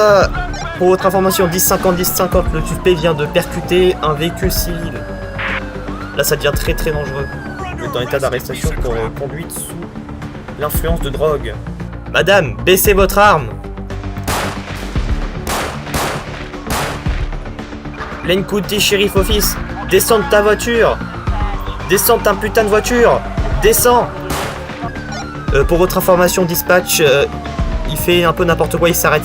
Oula! Pour votre information, 10-50, le suspect vient de percuter un véhicule civil. Là, ça devient très très dangereux. Vous êtes en état d'arrestation pour conduite sous l'influence de drogue. Madame, baissez votre arme! Lane County Sheriff Office, descends de ta voiture! Descends de ta putain de voiture! Descends! Pour votre information, dispatch, il fait un peu n'importe quoi, il s'arrête.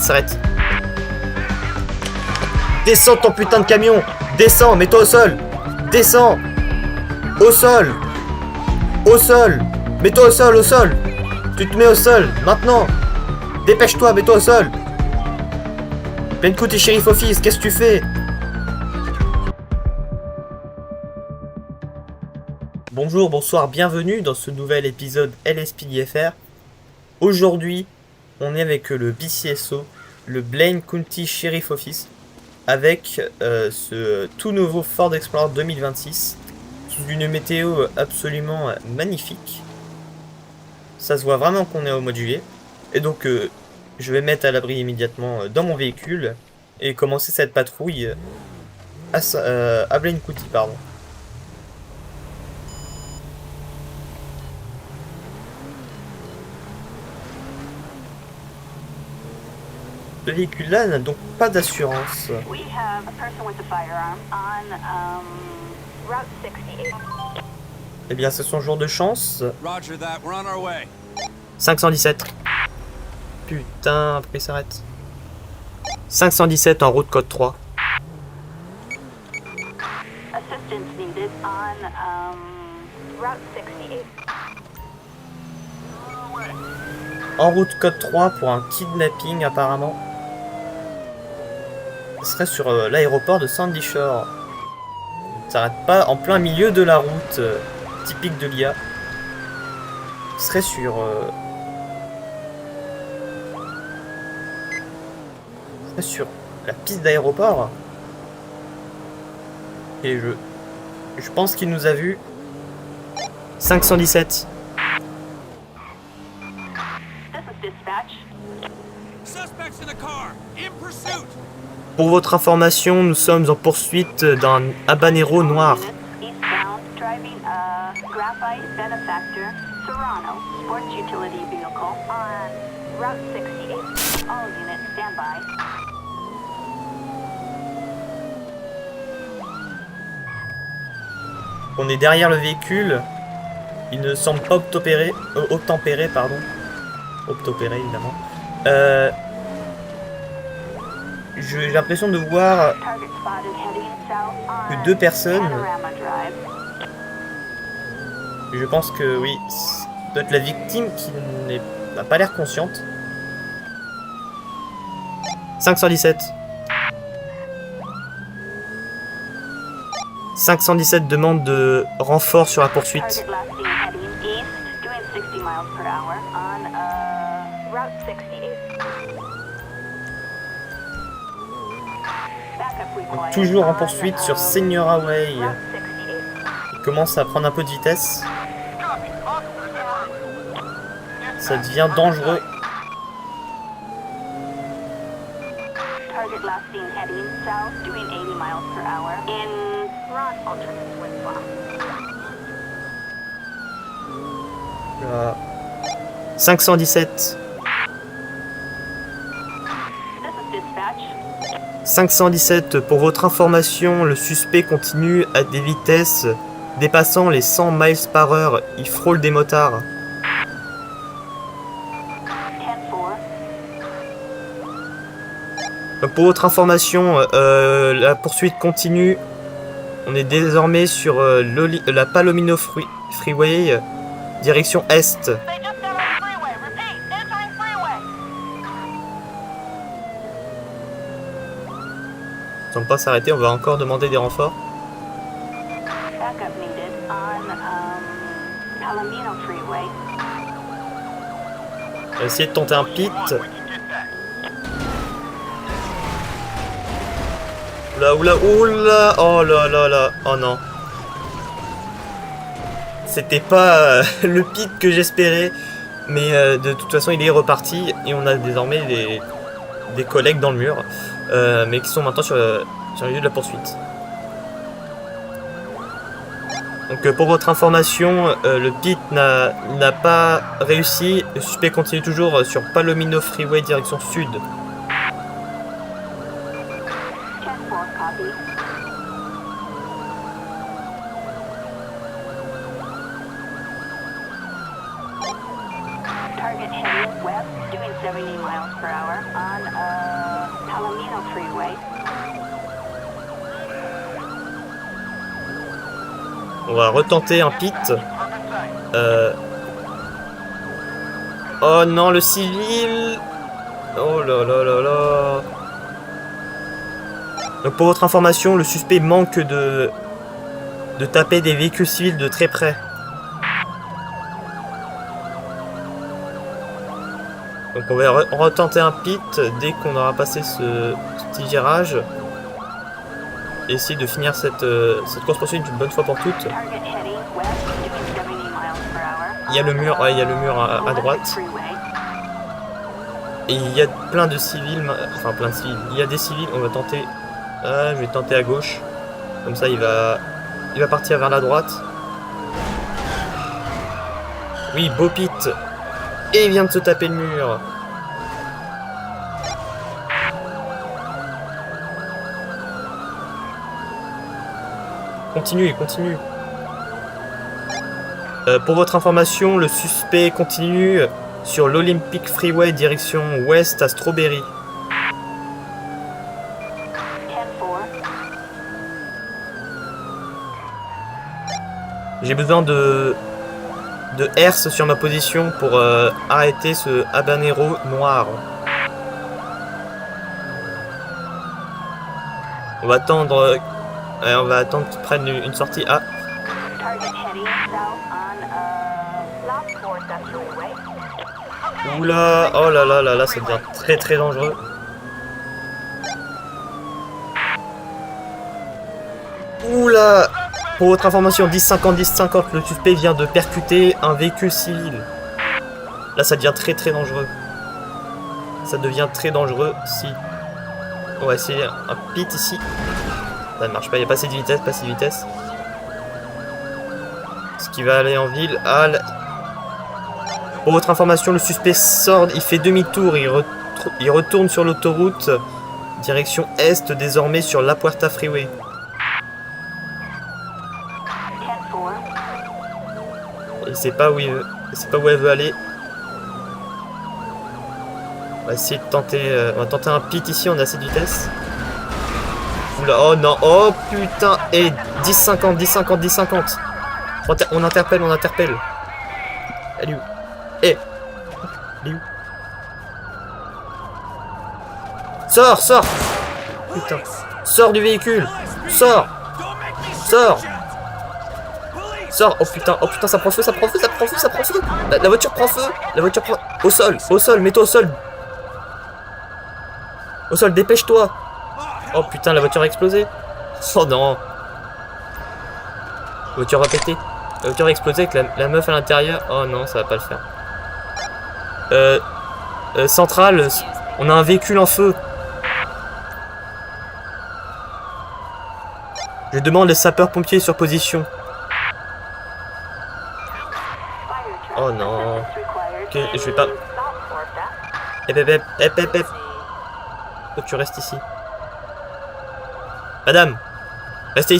Descends de ton putain de camion! Descends, mets-toi au sol! Descends! Au sol! Au sol! Mets-toi au sol! Tu te mets au sol, maintenant! Dépêche-toi, mets-toi au sol! Lane County Sheriff Office, qu'est-ce que tu fais? Bonjour, bonsoir, bienvenue dans ce nouvel épisode LSPDFR. Aujourd'hui, on est avec le BCSO, le Blaine County Sheriff Office, avec ce tout nouveau Ford Explorer 2026, sous une météo absolument magnifique. Ça se voit vraiment qu'on est au mois de juillet. Et donc, je vais mettre à l'abri immédiatement dans mon véhicule et commencer cette patrouille à Blaine County, pardon. Ce véhicule-là n'a donc pas d'assurance. Eh bien, c'est son jour de chance. 517. Putain, pourquoi il s'arrête? 517 en route code 3. En route code 3 pour un kidnapping apparemment. Ce serait sur l'aéroport de Sandy Shore. Il ne s'arrête pas en plein milieu de la route typique de l'IA. Ce serait sur... sur la piste d'aéroport. Et je pense qu'il nous a vus. 517. Pour votre information, nous sommes en poursuite d'un habanero noir. On est derrière le véhicule. Il ne semble pas obtempéré, évidemment. J'ai l'impression de voir que deux personnes. Je pense que oui, ça doit être la victime qui n'a pas l'air consciente. 517. 517 demande de renfort sur la poursuite. Donc, toujours en poursuite sur Senior Way. Il commence à prendre un peu de vitesse. Ça devient dangereux. Là. 517. 517, pour votre information, le suspect continue à des vitesses dépassant les 100 miles par heure. Il frôle des motards. Pour votre information, la poursuite continue. On est désormais sur la Palomino Freeway, direction Est. On ne semble pas s'arrêter, on va encore demander des renforts. On va essayer de tenter un pit. Oula, oh là, oh non. C'était pas le pit que j'espérais, mais de toute façon il est reparti et on a désormais des collègues dans le mur, mais qui sont maintenant sur le lieu de la poursuite. Donc pour votre information, le pit n'a pas réussi. Le suspect continue toujours sur Palomino Freeway direction sud. Target heading west, doing 70 miles per hour on Palomino Freeway. On va retenter un pit. Oh non, le civil. Oh là là là là. Donc pour votre information, le suspect manque de taper des véhicules civils de très près. Donc on va retenter un pit dès qu'on aura passé ce petit virage. Et essayer de finir cette course poursuite d'une bonne fois pour toutes. Il y a le mur, ouais, il y a le mur à droite. Et il y a plein de civils, enfin plein de civils. Il y a des civils, on va tenter. Ah, je vais tenter à gauche. Comme ça il va partir vers la droite. Oui, beau pit. Et il vient de se taper le mur. Continue, continue. Pour votre information, le suspect continue sur l'Olympic Freeway direction ouest à Strawberry. J'ai besoin de herse sur ma position pour arrêter ce habanero noir. On va attendre qu'ils prennent une sortie A. Oula, oh là là là là, ça devient très très dangereux. Oula. Pour votre information, 10-50, le suspect vient de percuter un véhicule civil. Là, ça devient très très dangereux. Ça devient très dangereux si... On va essayer un pit ici. Ça ne marche pas, il n'y a pas assez de vitesse, pas assez de vitesse. Ce qui va aller en ville. Ah, pour votre information, le suspect sort, il fait demi-tour, il retourne sur l'autoroute, direction est, désormais sur La Puerta Freeway. Il sait pas où il veut, il sait pas où elle veut aller. On va essayer de tenter, on va tenter un pit ici, on a assez de vitesse. Oula, oh non, oh putain, et 10-50. On interpelle. Elle est où? Elle est où? Sors! Putain, sors du véhicule! Sors! Oh putain, ça prend feu! La voiture prend feu! Au sol, mets-toi au sol! Au sol, dépêche-toi! Oh putain, la voiture a explosé! Oh non! La voiture va péter! La voiture a explosé avec la meuf à l'intérieur. Oh non, ça va pas le faire. Centrale, on a un véhicule en feu. Je demande les sapeurs-pompiers sur position. Oh non. Ok, je vais pas... Faut que tu restes ici. Madame, restez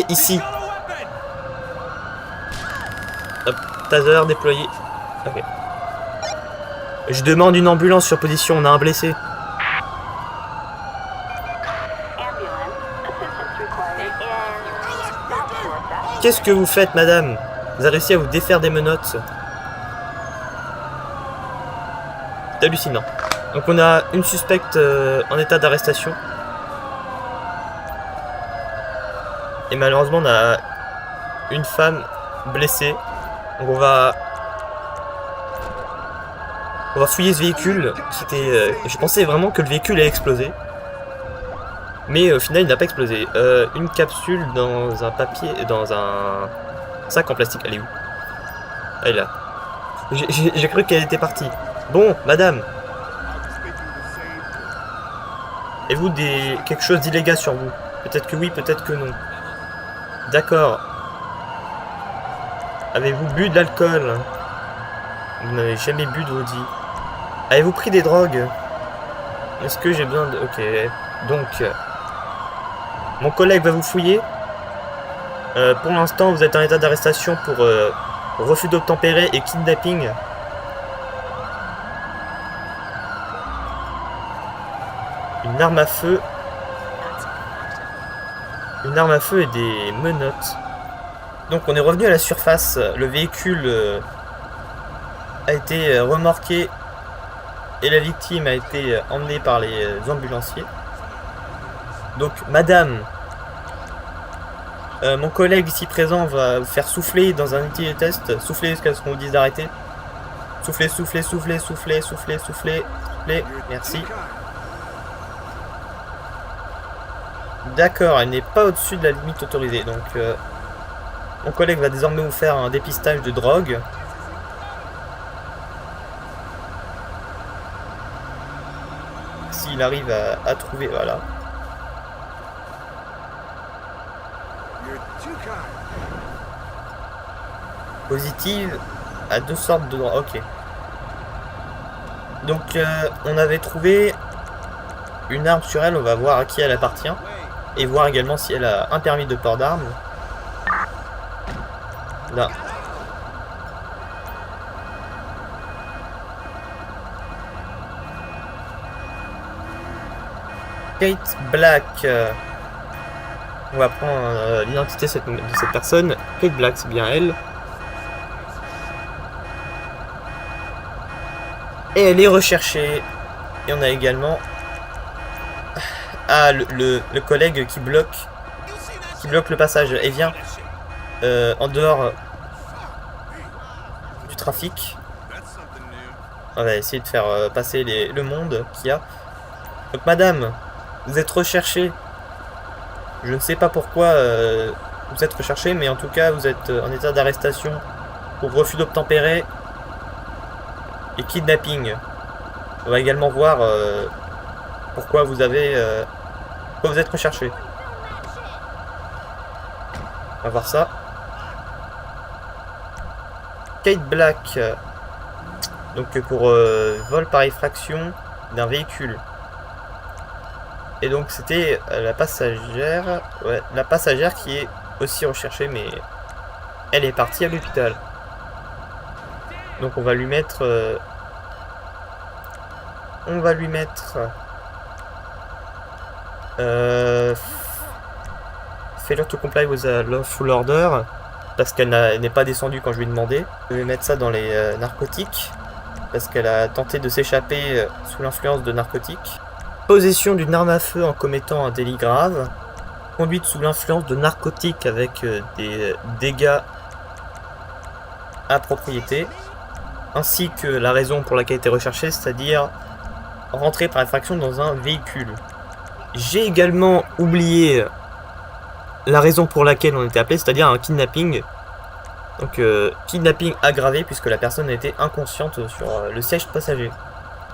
ici. Hop, taser déployé. Ok. Je demande une ambulance sur position, on a un blessé. Qu'est-ce que vous faites, madame? Vous avez réussi à vous défaire des menottes. C'est hallucinant. Donc on a une suspecte en état d'arrestation. Et malheureusement on a une femme blessée. Donc on va fouiller ce véhicule qui était... je pensais vraiment que le véhicule allait exploser. Mais au final il n'a pas explosé. Une capsule dans un papier... Dans un sac en plastique. Elle est où? Elle est là. J'ai cru qu'elle était partie. Bon, madame. Avez-vous quelque chose d'illégal sur vous? Peut-être que oui, peut-être que non. D'accord. Avez-vous bu de l'alcool? Vous n'avez jamais bu de Audi. Avez-vous pris des drogues? Est-ce que j'ai besoin de... Ok. Donc... mon collègue va vous fouiller. Pour l'instant, vous êtes en état d'arrestation pour refus d'obtempérer et kidnapping. Une arme à feu. Une arme à feu et des menottes. Donc on est revenu à la surface. Le véhicule a été remorqué et la victime a été emmenée par les ambulanciers. Donc madame, mon collègue ici présent va vous faire souffler dans un outil de test. Souffler jusqu'à ce qu'on vous dise d'arrêter. Soufflez, soufflez, soufflez, soufflez, soufflez, soufflez, soufflez. Merci. D'accord, elle n'est pas au-dessus de la limite autorisée. Donc, mon collègue va désormais vous faire un dépistage de drogue. S'il arrive à trouver, voilà. Positive à 2 sortes de drogue. Ok. Donc, on avait trouvé une arme sur elle. On va voir à qui elle appartient. Et voir également si elle a un permis de port d'armes. Là. Kate Black. On va prendre l'identité de cette personne. Kate Black, c'est bien elle. Et elle est recherchée. Et on a également... Ah, le collègue qui bloque le passage. Et vient en dehors du trafic. On va essayer de faire passer le monde qu'il y a. Donc madame, vous êtes recherchée. Je ne sais pas pourquoi vous êtes recherchée, mais en tout cas vous êtes en état d'arrestation pour refus d'obtempérer et kidnapping. On va également voir pourquoi vous êtes recherché. On va voir ça. Kate Black. Donc pour vol par effraction d'un véhicule. Et donc c'était la passagère. Ouais, la passagère qui est aussi recherchée, mais elle est partie à l'hôpital. Donc on va lui mettre... failure to comply with a lawful order, parce qu'elle n'est pas descendue quand je lui ai demandé. Je vais mettre ça dans les narcotiques, parce qu'elle a tenté de s'échapper sous l'influence de narcotiques. Possession d'une arme à feu en commettant un délit grave. Conduite sous l'influence de narcotiques avec des dégâts à propriété. Ainsi que la raison pour laquelle elle était recherchée, c'est-à-dire rentrer par effraction dans un véhicule. J'ai également oublié la raison pour laquelle on était appelé, c'est-à-dire un kidnapping. Donc kidnapping aggravé puisque la personne était inconsciente sur le siège passager.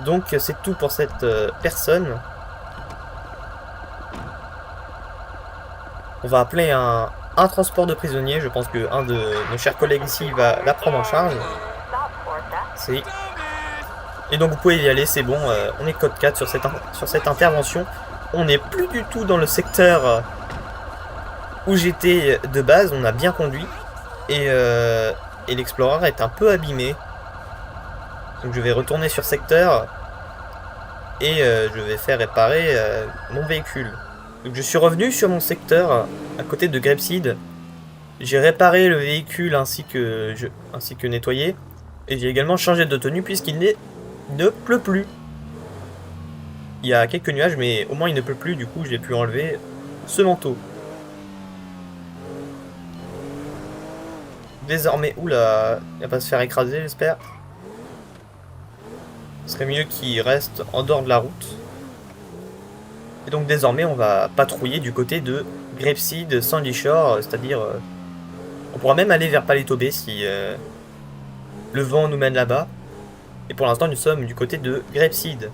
Donc c'est tout pour cette personne. On va appeler un transport de prisonniers. Je pense que un de nos chers collègues ici va la prendre en charge. Et donc vous pouvez y aller, c'est bon, on est code 4 sur cette intervention. On n'est plus du tout dans le secteur où j'étais de base, on a bien conduit. Et l'Explorer est un peu abîmé. Donc je vais retourner sur secteur. Et je vais faire réparer mon véhicule. Donc je suis revenu sur mon secteur, à côté de Grapeseed. J'ai réparé le véhicule ainsi que nettoyé. Et j'ai également changé de tenue puisqu'il ne pleut plus. Il y a quelques nuages, mais au moins il ne pleut plus, du coup j'ai pu enlever ce manteau. Désormais, oula, il va pas se faire écraser, j'espère. Ce serait mieux qu'il reste en dehors de la route. Et donc désormais, on va patrouiller du côté de Grapeseed, Sandy Shore, c'est-à-dire... on pourra même aller vers Paleto Bay si le vent nous mène là-bas. Et pour l'instant, nous sommes du côté de Grapeseed.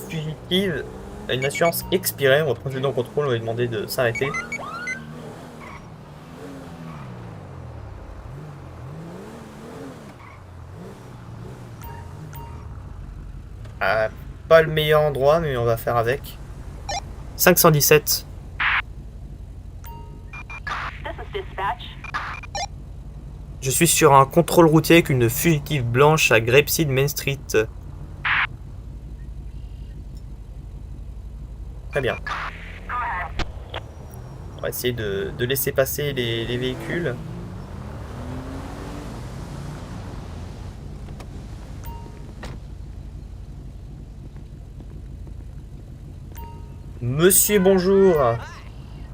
fugitive a une assurance expirée. On va procéder en contrôle, on va lui demander de s'arrêter. Ah, pas le meilleur endroit, mais on va faire avec. 517. This is dispatch. Je suis sur un contrôle routier avec une fugitive blanche à Grapeseed Main Street. Très bien. On va essayer de laisser passer les véhicules. Monsieur, bonjour.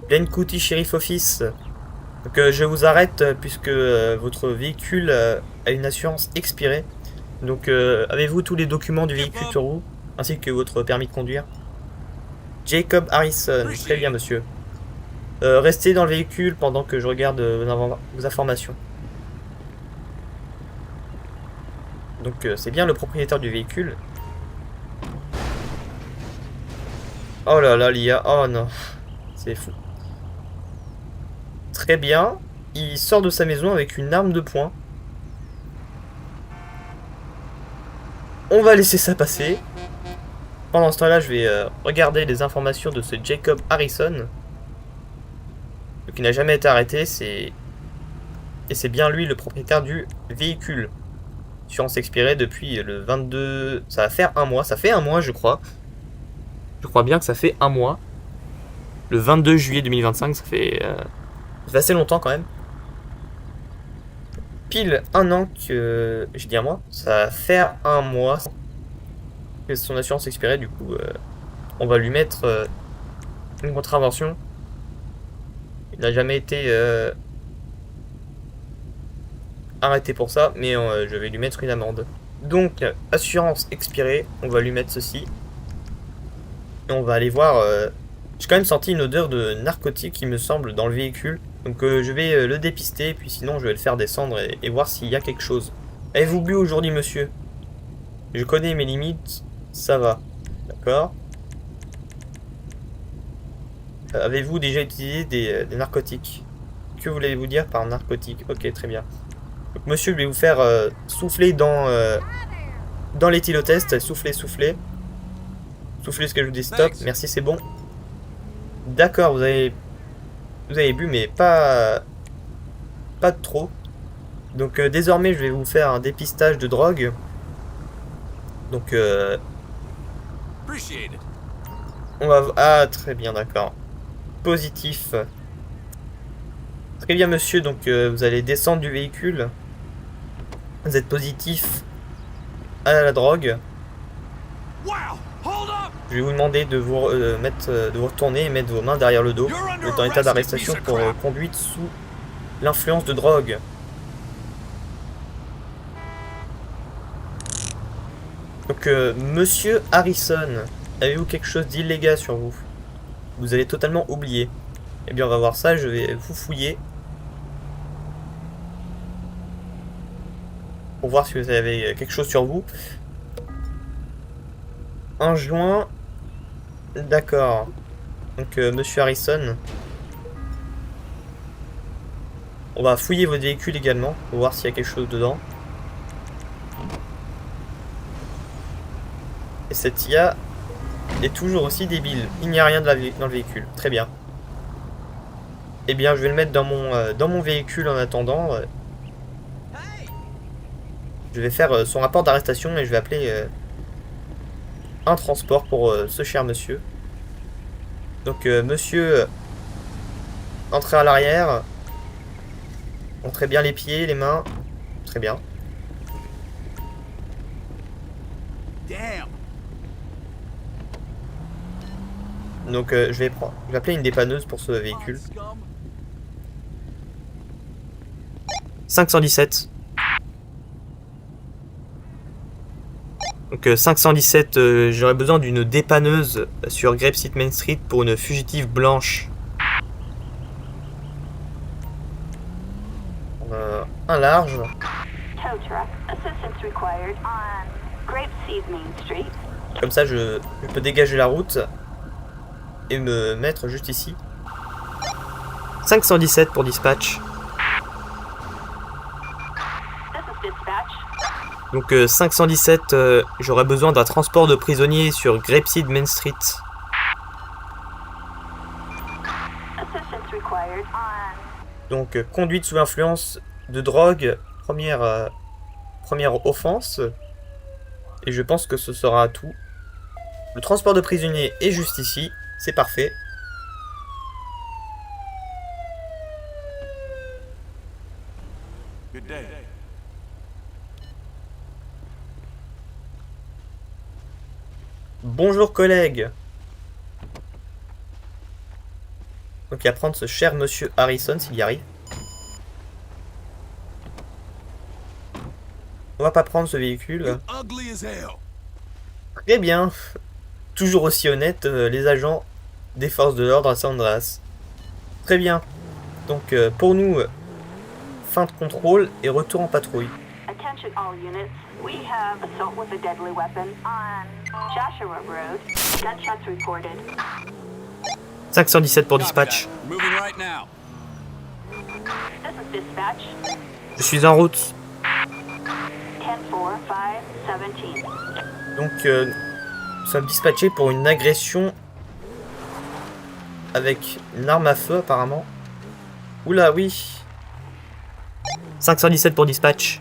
Glen County Sheriff Office. Donc, je vous arrête puisque votre véhicule a une assurance expirée. Donc, avez-vous tous les documents du véhicule sur vous, ainsi que votre permis de conduire? Jacob Harrison. Très bien, monsieur. Restez dans le véhicule pendant que je regarde vos informations. Donc, c'est bien le propriétaire du véhicule. Oh là là, l'IA. Oh non. C'est fou. Très bien. Il sort de sa maison avec une arme de poing. On va laisser ça passer. Pendant ce temps-là, je vais regarder les informations de ce Jacob Harrison. Donc, il n'a jamais été arrêté. Et c'est bien lui le propriétaire du véhicule. Assurance expirée depuis le 22... Ça va faire un mois. Ça fait un mois, je crois. Je crois bien que ça fait un mois. Le 22 juillet 2025, ça fait assez longtemps quand même. Pile un an que... J'ai dit un mois. Ça va faire un mois que son assurance expirait. Du coup, on va lui mettre une contravention. Il n'a jamais été arrêté pour ça, mais je vais lui mettre une amende. Donc, assurance expirée, on va lui mettre ceci. Et on va aller voir... J'ai quand même senti une odeur de narcotique, il me semble, dans le véhicule. Donc je vais le dépister, puis sinon je vais le faire descendre et voir s'il y a quelque chose. Avez-vous bu aujourd'hui, monsieur? Je connais mes limites, ça va. D'accord. Avez-vous déjà utilisé des narcotiques? Que voulez-vous dire par narcotique? Ok, très bien. Donc monsieur, je vais vous faire souffler dans l'éthylotest. Souffler, souffler. Soufflez ce que je vous dis, stop. Merci, c'est bon. D'accord, vous avez bu, mais pas de trop. Donc désormais, je vais vous faire un dépistage de drogue. Donc on va... Ah, très bien, d'accord. Positif. Très bien, monsieur. Donc vous allez descendre du véhicule. Vous êtes positif à la drogue. Je vais vous demander de vous de vous retourner et mettre vos mains derrière le dos. Vous êtes en état d'arrestation pour conduite sous l'influence de drogue. Donc, monsieur Harrison, avez-vous quelque chose d'illégal sur vous? Vous allez totalement oublier. Eh bien, on va voir ça. Je vais vous fouiller pour voir si vous avez quelque chose sur vous. Un joint. D'accord. Donc, monsieur Harrison. On va fouiller votre véhicule également pour voir s'il y a quelque chose dedans. Et cette IA est toujours aussi débile. Il n'y a rien dans le véhicule. Très bien. Eh bien, je vais le mettre dans mon véhicule en attendant. Je vais faire son rapport d'arrestation et je vais appeler un transport pour ce cher monsieur. Donc monsieur, entrez à l'arrière. Montrez bien les pieds, les mains. Très bien. Donc je vais appeler une dépanneuse pour ce véhicule. 517. Donc 517, j'aurais besoin d'une dépanneuse sur Grapeseed Main Street pour une fugitive blanche. Un large. Tow truck. Assistance required on Grapeseed Main Street. Comme ça, je peux dégager la route et me mettre juste ici. 517 pour dispatch. This is dispatch. Donc 517, j'aurais besoin d'un transport de prisonniers sur Grapeseed Main Street. Assistance required on Donc conduite sous influence de drogue, première offense. Et je pense que ce sera tout. Le transport de prisonniers est juste ici, c'est parfait. Good day. Bonjour collègues. Donc il va prendre ce cher monsieur Harrison s'il y arrive. On va pas prendre ce véhicule. Ugly as hell. Très bien. Toujours aussi honnête, les agents des forces de l'ordre à San Andreas. Très bien. Donc pour nous, fin de contrôle et retour en patrouille. attention all units. We have assault with a deadly weapon on Joshua Road. Gunshots reported. 517 pour dispatch. Moving right now. This is dispatch. Je suis en route. 10-4-5-17. Donc nous sommes dispatchés pour une agression avec une arme à feu apparemment. Oula oui. 517 pour dispatch.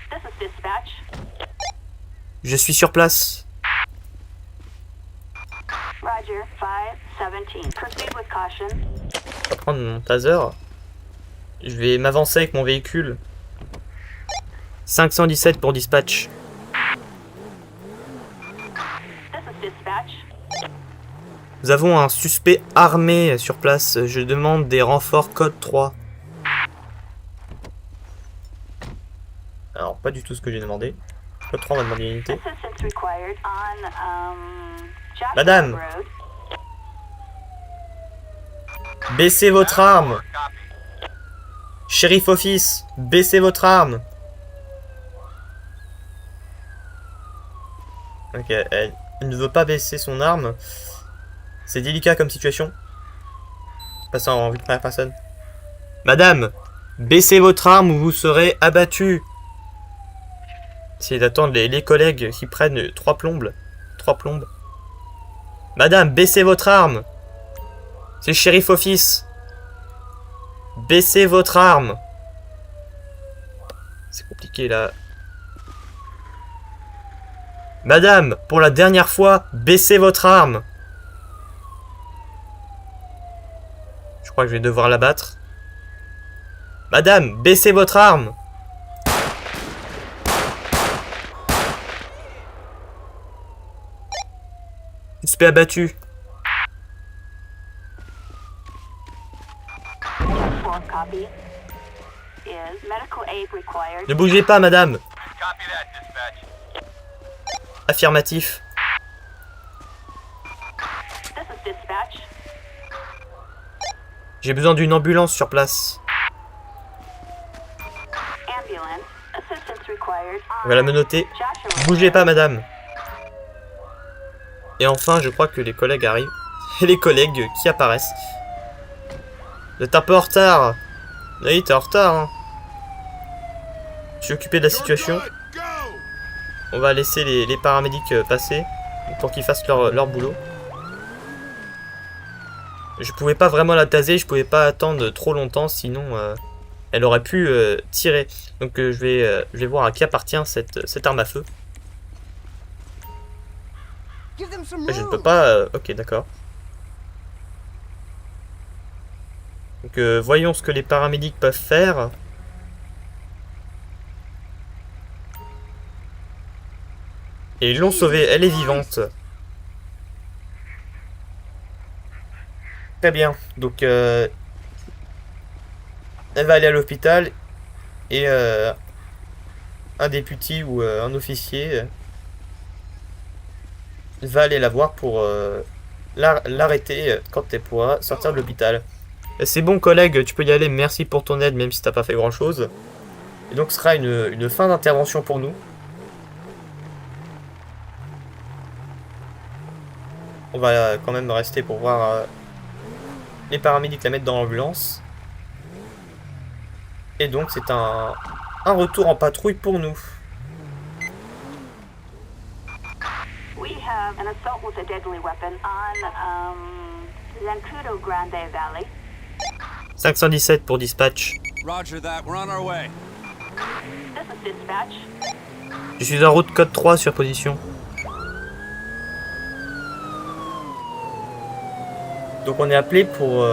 This is dispatch. Je suis sur place. Roger, 5-17. Proceed with caution. Je vais prendre mon taser. Je vais m'avancer avec mon véhicule. 517 pour dispatch. This is dispatch. Nous avons un suspect armé sur place. Je demande des renforts code 3. Alors, pas du tout ce que j'ai demandé. Code 3, on va demander une unité. Assistance required on Joshua Madame. Road. Baissez votre arme. Sheriff Office, baissez votre arme. Ok, elle ne veut pas baisser son arme. C'est délicat comme situation. Passant en vue de première personne. Madame, baissez votre arme ou vous serez abattu. Essayez d'attendre les collègues qui prennent 3 plombes. 3 plombes. Madame, baissez votre arme. C'est le shérif office. Baissez votre arme. C'est compliqué là. Madame, pour la dernière fois, baissez votre arme. Je crois que je vais devoir l'abattre. Madame, baissez votre arme. Suspect abattu. 4 copy. Is medical aid required? Ne bougez pas, madame. Copy that, dispatch. Affirmatif. This is dispatch. J'ai besoin d'une ambulance sur place. Ambulance. Assistance required On va la menotter. Joshua Bougez Road. pas, madame. Et enfin, je crois que les collègues arrivent. Et les collègues qui apparaissent. Vous êtes un peu en retard. Oui, t'es en retard. Hein. Je suis occupé de la situation. On va laisser les paramédics passer pour qu'ils fassent leur boulot. Je pouvais pas vraiment la taser, je pouvais pas attendre trop longtemps, sinon elle aurait pu tirer. Donc je vais voir à qui appartient cette arme à feu. Je ne peux pas... ok, d'accord. Donc voyons ce que les paramédics peuvent faire. Et ils l'ont sauvée, elle est vivante. Très bien, donc elle va aller à l'hôpital et un député ou un officier va aller la voir pour l'arrêter quand elle pourra sortir de l'hôpital. C'est bon collègue, tu peux y aller, merci pour ton aide même si t'as pas fait grand chose. Et donc ce sera une fin d'intervention pour nous. on va quand même rester pour voir les paramédics la mettre dans l'ambulance. Et donc c'est un retour en patrouille pour nous. We have an assault with a deadly weapon on Zancudo Grande Valley. 517 pour dispatch. Roger that. We're on our way. This is dispatch. Je suis en route code 3 sur position. Donc on est appelé pour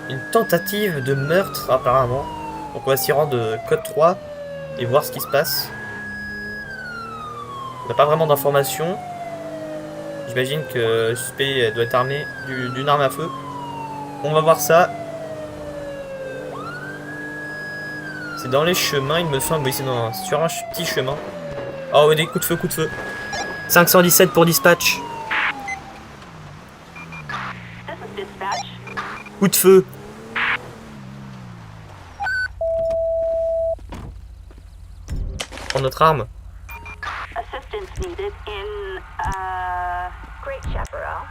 une tentative de meurtre apparemment. Donc on va s'y rendre code 3 et voir ce qui se passe. On n'a pas vraiment d'informations. J'imagine que le suspect doit être armé d'une arme à feu. On va voir ça. C'est dans les chemins il me semble. Oui, c'est sur un petit chemin. Oh des coups de feu, coups de feu. 517 pour dispatch. This is dispatch. Coup de feu. Prends notre arme. Assistance needed in Great Chaparral.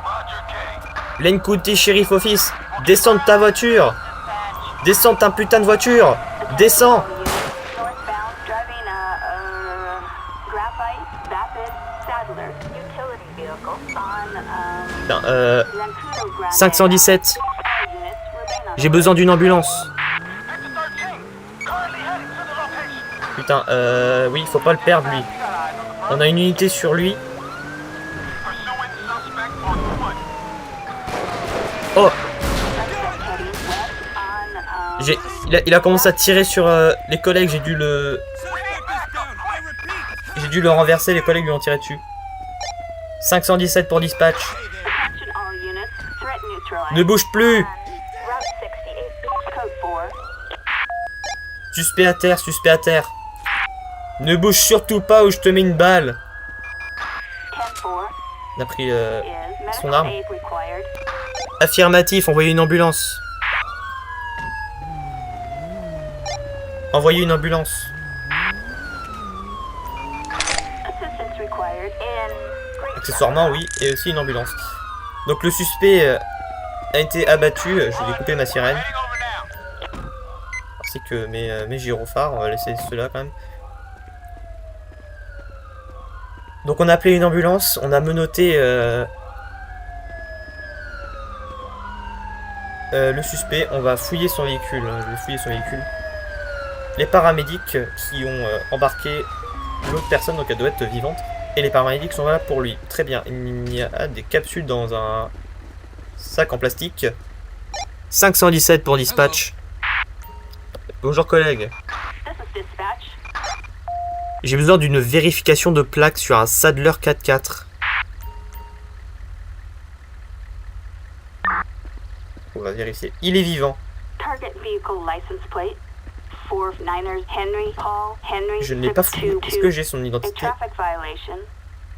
Roger, King. Blaine County Sheriff Office. Descends de ta voiture. Descends de ta putain de voiture. Descends. Northbound, driving a graphite vapid Sadler utility vehicle on Putain, Zancudo Grande. 517. All units remain on J'ai besoin d'une ambulance. Victor 13. Currently heading to the location. Putain, oui, faut pas le perdre lui. On a une unité sur lui. Pursuing suspect on foot. Oh, suspect heading west on il a commencé à tirer sur les collègues. J'ai dû le renverser. Les collègues lui ont tiré dessus. 517 pour dispatch. attention all units, threat neutralized. Ne bouge plus. On Route 68, code 4. Suspect à terre, suspect à terre. Ne bouge surtout pas ou je te mets une balle. 10-4 On a pris is son medical arme. aid required. Affirmatif, envoyez une ambulance. Envoyez une ambulance. Assistance required in Great Accessoirement, oui, et aussi une ambulance. Donc le suspect a été abattu. Je vais couper ma sirène. Heading over now. Ainsi que mes gyrophares. On va laisser ceux-là quand même. Donc on a appelé une ambulance. On a menotté le suspect. On va fouiller son véhicule. Je vais fouiller son véhicule. Les paramédics qui ont embarqué l'autre personne, donc elle doit être vivante. Et les paramédics sont là pour lui. Très bien. Il y a des capsules dans un sac en plastique. 517 pour dispatch. Bonjour collègue. This is dispatch. J'ai besoin d'une vérification de plaque sur un Sadler 4x4. On va vérifier. Il est vivant. Target vehicle license plate. 4-9ers Henry Paul Henry. Je ne l'ai pas fouillé. 622. Est-ce que j'ai son A identité? traffic violation.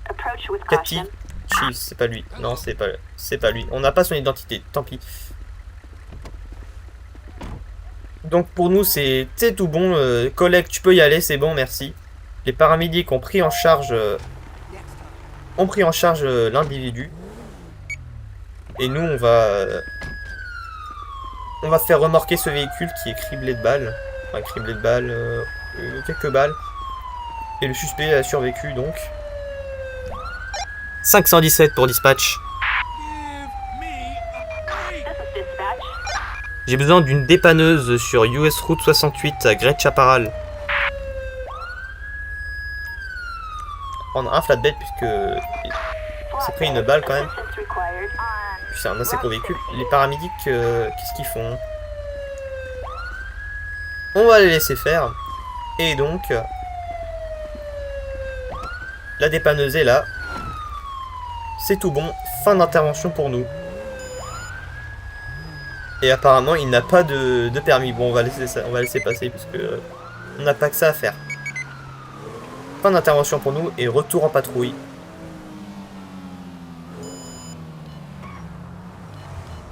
Approach with Cathy. caution. Chief, c'est pas lui. Non, c'est pas lui. On n'a pas son identité. Tant pis. Donc pour nous, c'est tout bon. Collègue, tu peux y aller. C'est bon, merci. Les paramédics ont pris en charge l'individu. Et nous, on va faire remorquer ce véhicule qui est criblé de balles. Enfin, criblé de balles, quelques balles. Et le suspect a survécu donc. 517 pour dispatch. Give me a break. This is dispatch. J'ai besoin d'une dépanneuse sur US Route 68 à Great Chaparral. Prendre un flatbed puisque c'est pris une balle quand même. Assistance required on Puis c'est un assez gros véhicule. Les paramédics, qu'est-ce qu'ils font? On va les laisser faire. Et donc, la dépanneuse est là. C'est tout bon. Fin d'intervention pour nous. Et apparemment, il n'a pas de permis. Bon, on va laisser ça, on va laisser passer parce que on n'a pas que ça à faire. Fin d'intervention pour nous et retour en patrouille.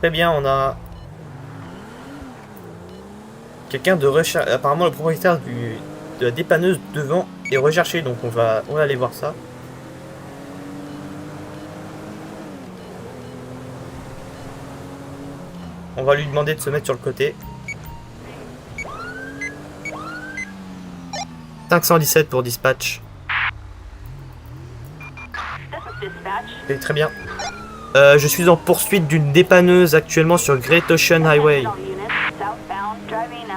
Très bien, on a quelqu'un de recherche. Apparemment, le propriétaire de la dépanneuse devant est recherché, donc on va aller voir ça. On va lui demander de se mettre sur le côté. 517 pour dispatch. This is dispatch. C'est très bien. Je suis en poursuite d'une dépanneuse actuellement sur Great Ocean Highway. All units southbound driving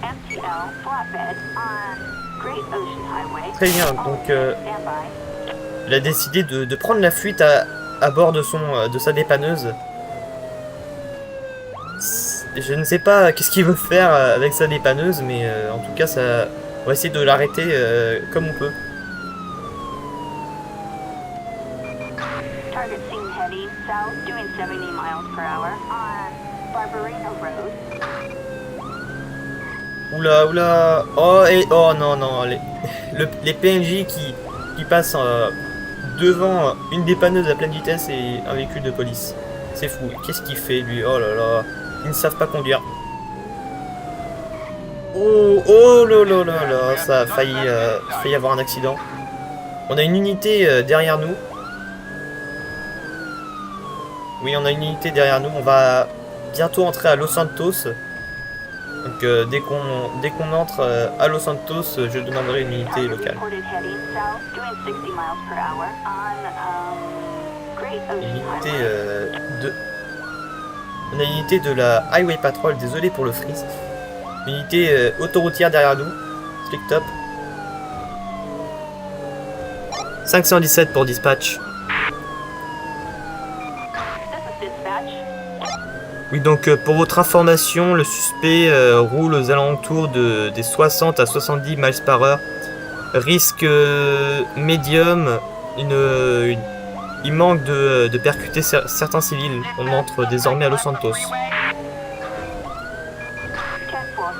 MTL flatbed on Great Ocean Highway. Très bien, donc Standby. il a décidé de prendre la fuite à bord de sa dépanneuse. Je ne sais pas qu'est-ce qu'il veut faire avec sa dépanneuse, mais en tout cas, on va essayer de l'arrêter comme on peut. Target seen heading south, doing 70 miles per hour on Barbarina Road. Oula, oula. Oh, oh non, non. Les PNJ qui passent devant une dépanneuse à pleine vitesse et un véhicule de police. C'est fou. Qu'est-ce qu'il fait, lui? Oh là là. Ils ne savent pas conduire. Oh, oh là là là là. Ça a failli avoir un accident. On a une unité derrière nous. Oui, on a une unité derrière nous. On va bientôt entrer à Los Santos. Donc dès qu'on entre à Los Santos, je demanderai une unité Target locale. reported heading south, doing 60 miles per hour on Great Une Ocean unité Highway. On a une unité de la Highway Patrol, désolé pour le freeze. Une unité autoroutière derrière nous. Click top. 517 pour dispatch. This is dispatch. Oui, donc pour votre information, le suspect roule aux alentours des 60 à 70 miles par heure. Risque médium, il manque de percuter certains civils. On entre désormais à Los Santos. 10-4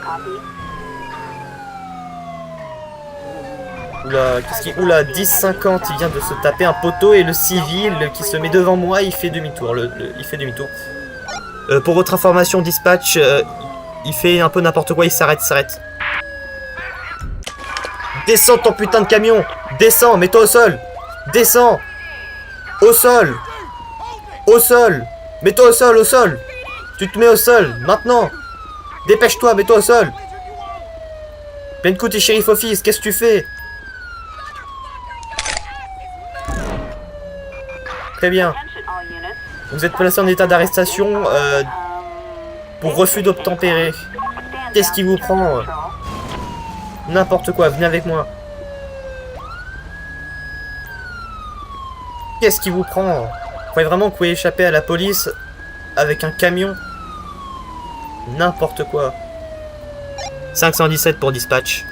copy. Oula, qu'est-ce qu'il... Oula, 10-50, il vient de se taper un poteau et le civil qui se met devant moi, il fait demi-tour. Il fait demi-tour. Pour votre information, dispatch, il fait un peu n'importe quoi, il s'arrête. Descends ton putain de camion! Descends, mets-toi au sol! Descends! Au sol! Au sol! Mets-toi au sol! Tu te mets au sol, maintenant! Dépêche-toi, mets-toi au sol! Pencout et Sheriff Office, qu'est-ce que tu fais? Très bien. Attention all units. Vous êtes placé en état d'arrestation pour refus d'obtempérer. Qu'est-ce qui vous prend? N'importe quoi, venez avec moi. Qu'est-ce qui vous prend? Vous croyez vraiment que vous pouvez échapper à la police avec un camion? N'importe quoi. 517 pour dispatch.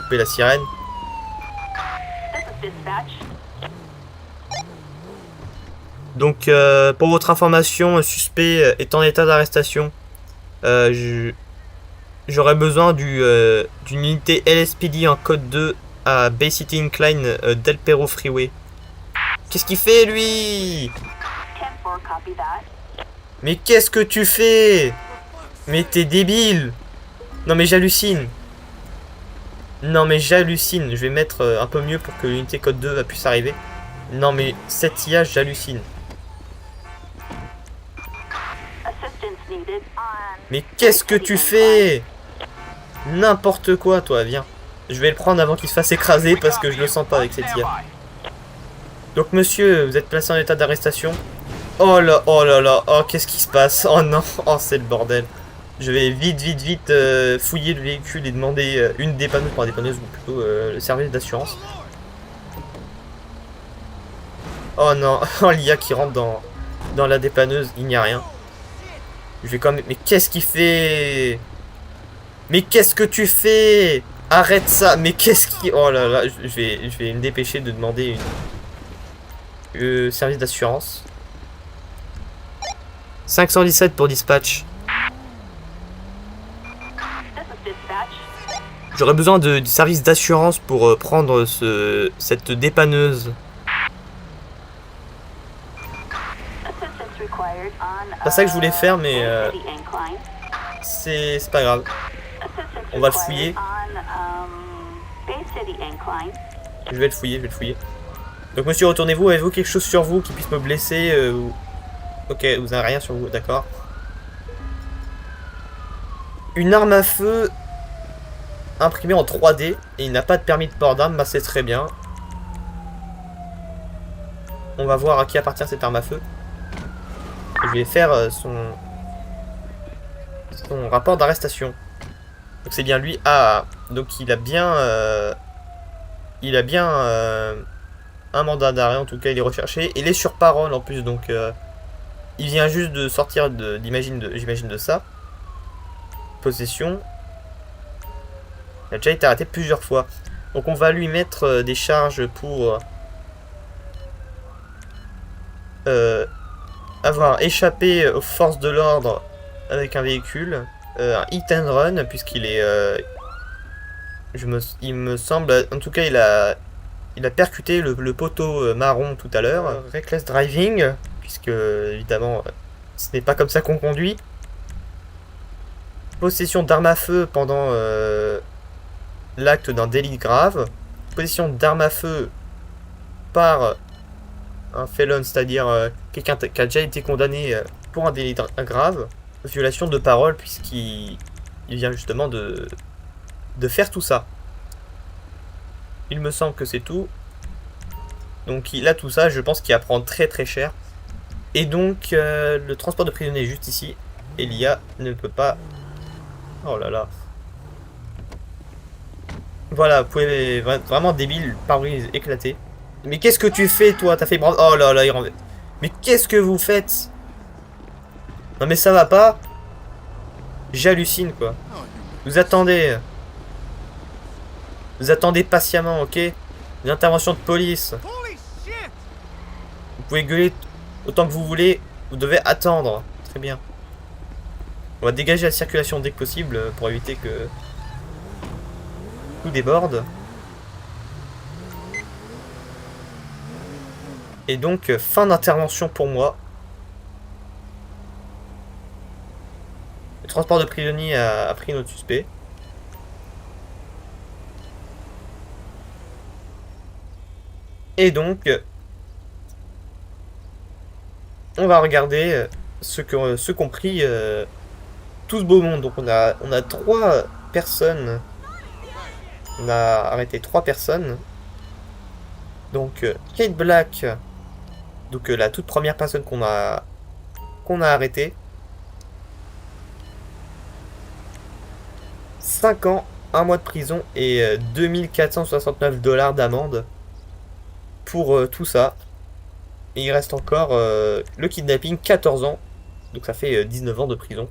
Coupez la sirène. This is dispatch. Donc, pour votre information, le suspect est en état d'arrestation. J'aurais besoin d'une unité LSPD en code 2 à Bay City Incline Del Perro Freeway. Qu'est-ce qu'il fait, lui? 10-4 copy that. Mais qu'est-ce que tu fais? Mais t'es débile! Non mais j'hallucine. Non mais j'hallucine. Je vais mettre un peu mieux pour que l'unité code 2 puisse arriver. Non mais cette IA, j'hallucine. Assistance needed on. Mais qu'est-ce que tu fais? N'importe quoi, toi, viens. Je vais le prendre avant qu'il se fasse écraser parce que je le sens pas avec cette IA. Donc monsieur, vous êtes placé en état d'arrestation. Oh là là, oh qu'est-ce qui se passe? Oh non, oh c'est le bordel. Je vais vite fouiller le véhicule et demander une dépanneuse, pas dépanneuse, ou plutôt le service d'assurance. Oh non, oh l'IA qui rentre dans la dépanneuse, il n'y a rien. Je vais quand même... Mais qu'est-ce qu'il fait? Mais qu'est-ce que tu fais? Arrête ça. Mais qu'est-ce qui... Oh là là, je vais me dépêcher de demander une service d'assurance. 517 pour dispatch. This is dispatch. J'aurais besoin du service d'assurance pour prendre cette dépanneuse. Assistance required on. Pas ça que je voulais faire, mais Bay City Incline. c'est pas grave. Assistance On va le required fouiller. On, Bay City Incline. Je vais le fouiller. Donc monsieur, retournez-vous. Avez-vous quelque chose sur vous qui puisse me blesser Ok, vous n'avez rien sur vous, d'accord. une arme à feu imprimée en 3D et il n'a pas de permis de port d'arme, bah c'est très bien. On va voir à qui appartient cette arme à feu. Et je vais faire son rapport d'arrestation. Donc c'est bien lui. Ah, donc il a bien un mandat d'arrêt, en tout cas il est recherché. Il est sur parole en plus, donc il vient juste de sortir j'imagine de ça. Possession. Il a déjà été arrêté plusieurs fois. Donc on va lui mettre des charges pour avoir échappé aux forces de l'ordre avec un véhicule. Un hit and run, puisqu'il est... il me semble... En tout cas, il a percuté le poteau marron tout à l'heure. Reckless driving, puisque évidemment, ce n'est pas comme ça qu'on conduit. Possession d'armes à feu pendant l'acte d'un délit grave. Possession d'armes à feu par un felon, c'est-à-dire quelqu'un qui a déjà été condamné pour un délit grave. Violation de parole, puisqu'il vient justement de faire tout ça. Il me semble que c'est tout. Donc il a tout ça, je pense qu'il va prendre très très cher. Et donc le transport de prisonniers est juste ici. Et l'IA ne peut pas... Oh là là. Voilà, vous pouvez... Vraiment débile, pare-brise éclaté. Mais qu'est-ce que tu fais toi? T'as fait... Oh là là, il rentre... Mais qu'est-ce que vous faites? Non mais ça va pas. J'hallucine quoi. Vous attendez. Vous attendez patiemment, ok? Une intervention de police. Vous pouvez gueuler autant que vous voulez. Vous devez attendre. Très bien. On va dégager la circulation dès que possible pour éviter que tout déborde. Et donc, fin d'intervention pour moi. Le transport de prisonniers a pris notre suspect. Et donc, on va regarder ce qu'ont pris tout ce beau monde. Donc on a 3 personnes. On a arrêté 3 personnes. Donc Kate Black, donc la toute première personne qu'on a arrêtée. 5 ans, 1 mois de prison et 2469 $ d'amende pour tout ça. Et il reste encore le kidnapping, 14 ans. Donc ça fait 19 ans de prison.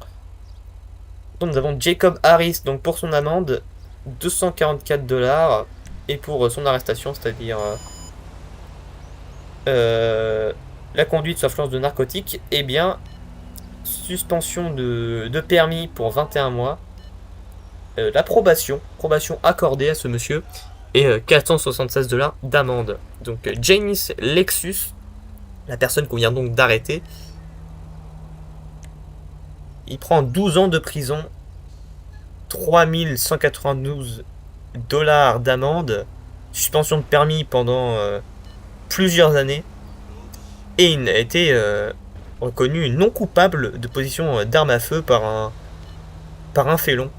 Donc nous avons Jacob Harris, donc pour son amende, 244 $. Et pour son arrestation, c'est-à-dire la conduite sous influence de narcotiques, eh bien, suspension de permis pour 21 mois. La probation accordée à ce monsieur. Et 476 $ d'amende. Donc James Lexus, la personne qu'on vient donc d'arrêter, il prend 12 ans de prison, 3192 $ d'amende, suspension de permis pendant plusieurs années, et il a été reconnu non coupable de possession d'armes à feu par un félon.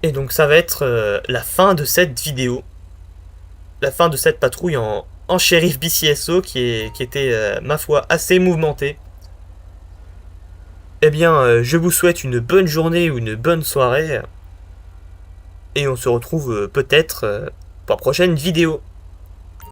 Et donc ça va être la fin de cette vidéo. La fin de cette patrouille en shérif BCSO qui était, ma foi, assez mouvementée. Eh bien, je vous souhaite une bonne journée ou une bonne soirée. Et on se retrouve peut-être pour la prochaine vidéo.